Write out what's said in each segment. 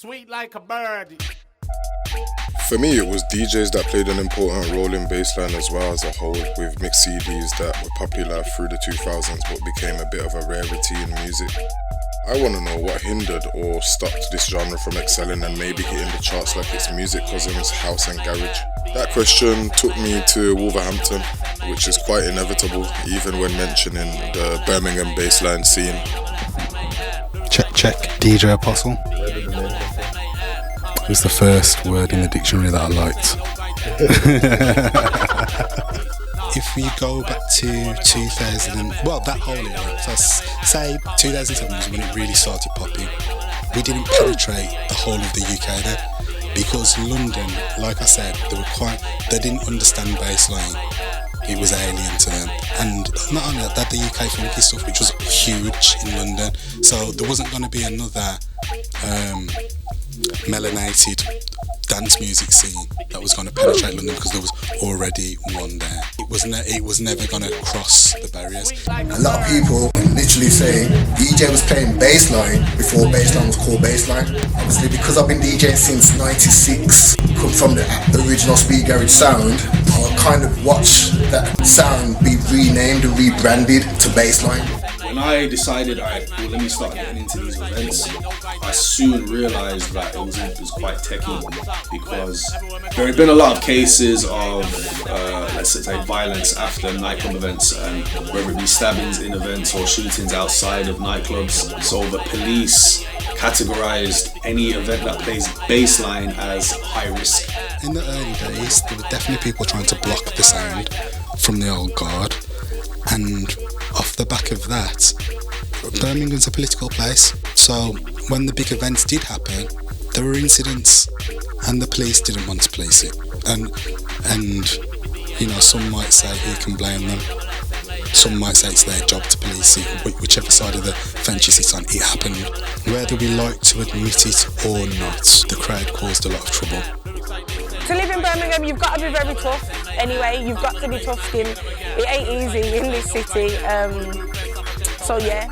Sweet like a bird. For me, it was DJs that played an important role in bassline as well as a whole, with mixed CDs that were popular through the 2000s but became a bit of a rarity in music. I want to know what hindered or stopped this genre from excelling and maybe hitting the charts like its music cousins, house and garage. That question took me to Wolverhampton, which is quite inevitable even when mentioning the Birmingham bassline scene. Check, DJ Apostle. It was the first word in the dictionary that I liked. If we go back to 2000, that whole era, so say 2007 was when it really started popping. We didn't penetrate the whole of the UK then, because London, like I said, they didn't understand bassline. It was alien to them, and not only that, the UK funky stuff, which was huge in London, so there wasn't going to be another melanated dance music scene that was going to penetrate London, because there was already one there. It was never going to cross the barriers. A lot of people literally say DJ was playing bassline before bassline was called bassline. Obviously, because I've been DJing since '96, come from the original speed garage sound, I kind of watch that sound be renamed and rebranded to bassline. When I decided, let me start getting into these events, I soon realised that it was quite techie, because there had been a lot of cases of, let's say, violence after nightclub events, and whether it be stabbings in events or shootings outside of nightclubs. So the police categorised any event that plays bassline as high risk. In the early days, there were definitely people trying to block the sound from the old guard, and off the back of that, Birmingham's a political place, so when the big events did happen, there were incidents and the police didn't want to police it, and you know, some might say who can blame them, some might say it's their job to police it. Whichever side of the fence you sit on, it happened. Whether we like to admit it or not, the crowd caused a lot of trouble. To live in Birmingham, you've got to be very tough. Anyway, you've got to be tough-skinned. It ain't easy in this city. So yeah.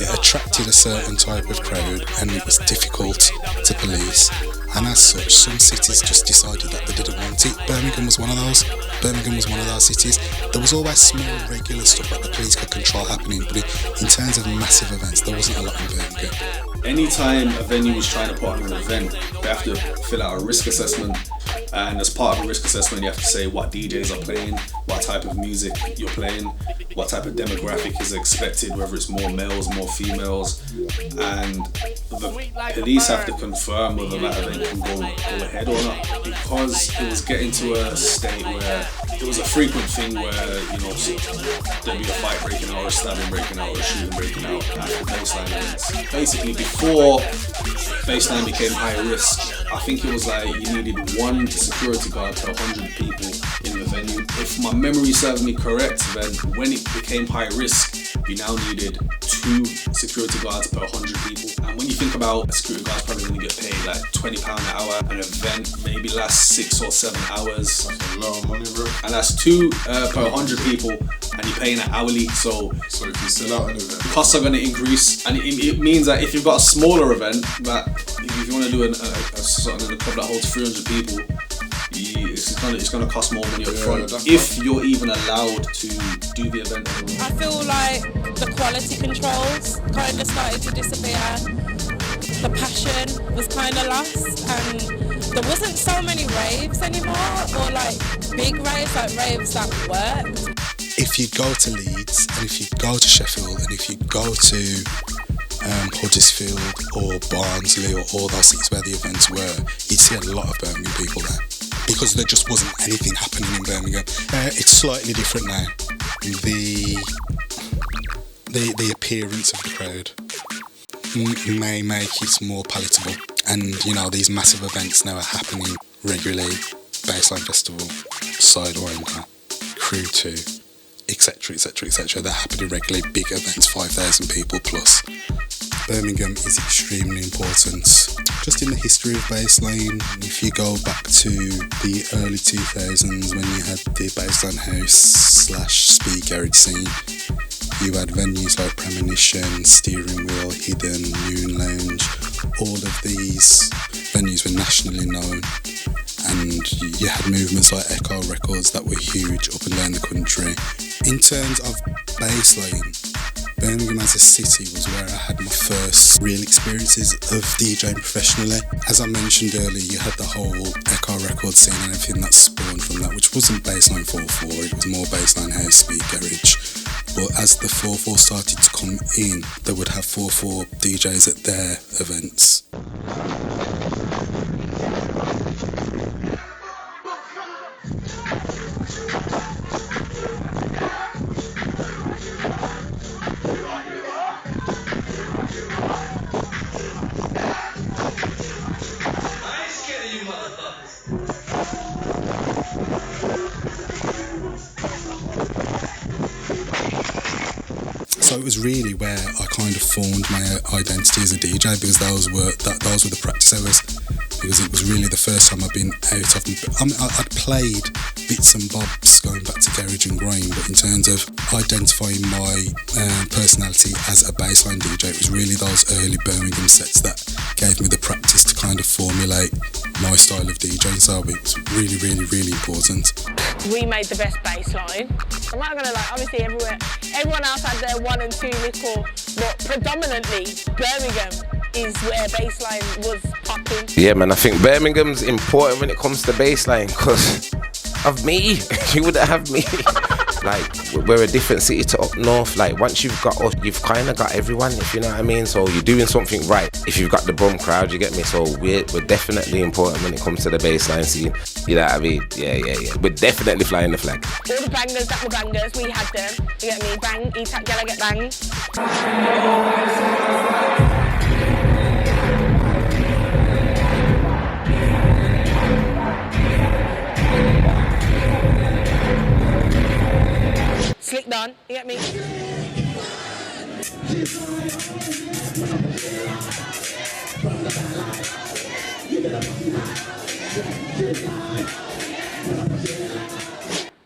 It attracted a certain type of crowd, and it was difficult to police. And as such, some cities just decided that they didn't want it. Birmingham was one of those. Birmingham was one of those cities. There was always small, regular stuff that the police could control happening, but in terms of massive events, there wasn't a lot in Birmingham. Anytime a venue was trying to put on an event, they have to fill out a risk assessment, and as part of a risk assessment you have to say what DJs are playing, what type of music you're playing, what type of demographic is expected, whether it's more males, more females, and the police have to confirm whether that event can go ahead or not, because it was getting to a state where it was a frequent thing where, you know, there'd be a fight breaking out, or a stabbing breaking out, or a shooting breaking out after bassline events. Basically, before bassline became high risk, I think it was like you needed one security guard per 100 people in the venue. If my memory serves me correct, then when it became high risk, you now needed 2 security guards per 100 people. And when you think about a security guard's probably going to get paid like £20 an hour, an event maybe lasts 6 or 7 hours. That's a lot of money, bro. And that's 2 per 100 people, and you're paying it hourly. So if you sell out an event, costs are going to increase, and it means that if you've got a smaller event, that if you want to do a club that holds 300 people, it's going to cost more money up front if you're even allowed to do the event. I feel like the quality controls kind of started to disappear. The passion was kind of lost, and there wasn't so many raves anymore, or like big raves, like raves that worked. If you go to Leeds, and if you go to Sheffield, and if you go to Huddersfield or Barnsley or all those cities where the events were, you'd see a lot of Birmingham people there, because there just wasn't anything happening in Birmingham. It's slightly different now. The appearance of the crowd may make it more palatable, and you know, these massive events now are happening regularly. Bassline Festival, Sidewinder, Crew 2, etc, etc, etc. They're happening regularly, big events, 5,000 people plus. Birmingham is extremely important. Just in the history of bassline, if you go back to the early 2000s when you had the bassline house / speed garage scene, You had venues like Premonition, Steering Wheel, Hidden, Moon Lounge. All of these venues were nationally known, and you had movements like Echo Records that were huge up and down the country. In terms of bassline, Birmingham as a city was where I had my first real experiences of DJing professionally. As I mentioned earlier, you had the whole Echo Record scene and everything that spawned from that, which wasn't Bassline 4/4, it was more Bassline House, Speed Garage. But as the 4/4 started to come in, they would have 4/4 DJs at their events. So it was really where I kind of formed my identity as a DJ, because those were the practice hours. Because it was really the first time I'd been out of. I'd played bits and bobs going back to garage and grime, but in terms of identifying my personality as a bassline DJ, it was really those early Birmingham sets that gave me the practice to kind of formulate my style of DJing. So it was really, really, really important. We made the best bassline. I'm not gonna lie, obviously everyone else had their 1 and 2 little, but predominantly Birmingham is where bassline was popping. Yeah, man, I think Birmingham's important when it comes to bassline because of me. You wouldn't have me. Like, we're a different city to up north. Like, once you've got us, you've kind of got everyone, if you know what I mean. So you're doing something right if you've got the Brum crowd, you get me. So we're definitely important when it comes to the bassline scene. You know what I mean? Yeah. We're definitely flying the flag. All the bangers that were bangers, we had them. You get me? Bang, eat that girl, I get banged. Slick done, you get me?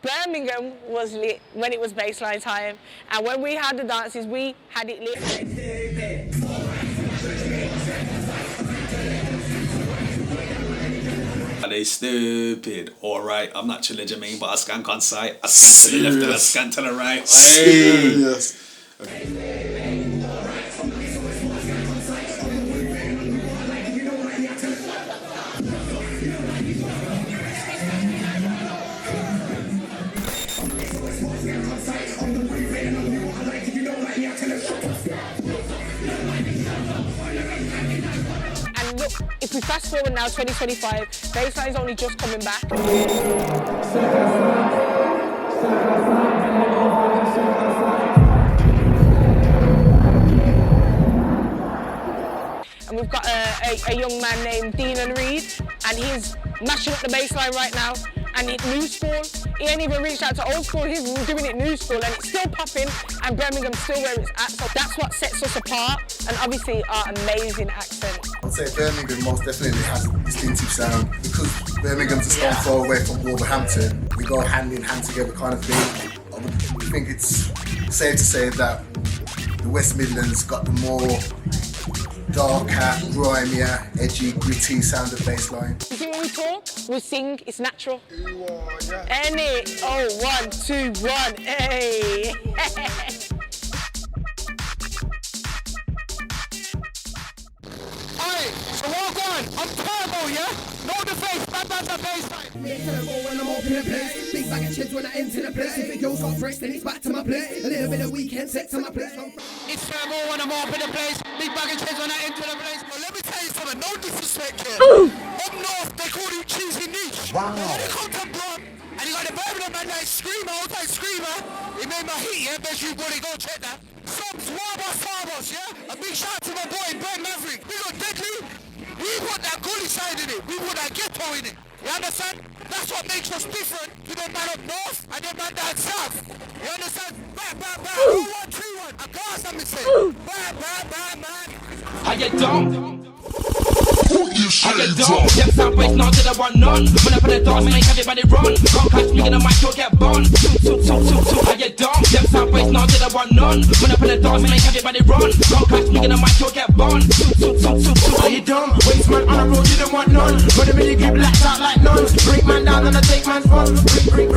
Birmingham was lit when it was bassline time, and when we had the dances, we had it lit. Are they stupid? Alright, I'm not chilling, Jermaine, but I skank on sight. I skank to the left and I skank to the right. Hey. Yes. And look, if we fast forward now, 2025, bassline's only just coming back. And we've got a young man named Dean and Reed, and he's mashing up the bassline right now. And it new school, he ain't even reached out to old school, he's doing it new school, and it's still popping, and Birmingham's still where it's at. So that's what sets us apart, and obviously our amazing accent. I'd say Birmingham most definitely has a distinctive sound, because Birmingham's a stone throw away from Wolverhampton. We go hand in hand together kind of thing. I would think it's safe to say that the West Midlands got the more darker, grimier, edgy, gritty sound of bassline. You see when we talk, we sing, it's natural. Any, oh, 1, 2, 1, hey. Alright, so walk on, I'm turbo, yeah? Know the face, bad bassline. It's turbo when I'm up in the place. Big bag of chips when I enter the place. If the girls got fresh, then it's back to my place. A little bit of weekend sex to my place. It's turbo when I'm up in the place. Big bag of chips when I enter the place. But let me tell you something, no disrespect here. Up north, they call you cheesy niche. Wow. When you come to Brum, and you got the Birmingham man that screamer, outside screamer. He made my heat, yeah? Bet you buddy, go check that. Subs, Warbus, yeah? A big shout out to my boy, Ben Maverick. We got Deadly. We put that gully side in it. We put that ghetto in it. You understand? That's what makes us different to the man up north and the man down south. You understand? Bam, bam, bam. 1, 3, 1. A glass, let me say. Bam, bam, bam, man. How you doing? I get dumb. Them sound boys now to the one none. When I put the dance, make everybody run. Can't catch me in the mic, you'll get bun. I get dumb. Them sound boys now to the one none. When I put the dance, make everybody run. Can't catch me in the mic, you'll get bun. Are you dumb? Waste man on the road, you don't want none. But the minute grip laps out like none. Break man down and I take man's fun. Break.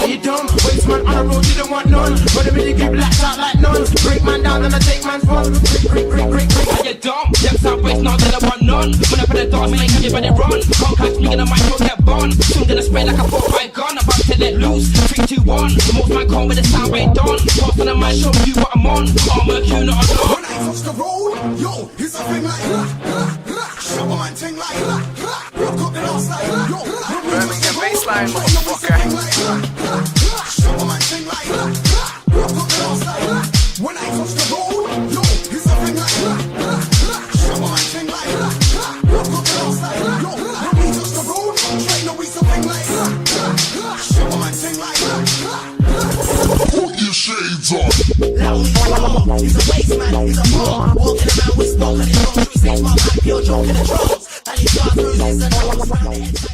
Are you dumb? Waste man on the road, you don't want none. But the minute grip laps out like none. Break man down and I take man's fun. Break. I get dumb. Them sound boys now to the one none. When I put the dance, make everybody run. Can't catch me in the mic, you'll get bun. Soon gonna spray like a 4-5 gun. About to let loose. 3, 2, 1. Most man come with the sound way done. Pass on the mic, show you what I'm on. Armor Q, not alone. When I touch the road, yo, it's a thing like shove a man ting like rock up the house like yo, Birmingham Bassline, motherfucker. Shove a man ting like rock up the house like when I touch the road, yo, it's a thing like shove a man ting like rock up the house like yo, when we touch the road, train no we something like shove a man ting like Put your shades on. He's a waste man, he's a ball. Walking around with smoke and he's going through 6 months like pure joke in the trolls. And he's got bruises and holes round the head.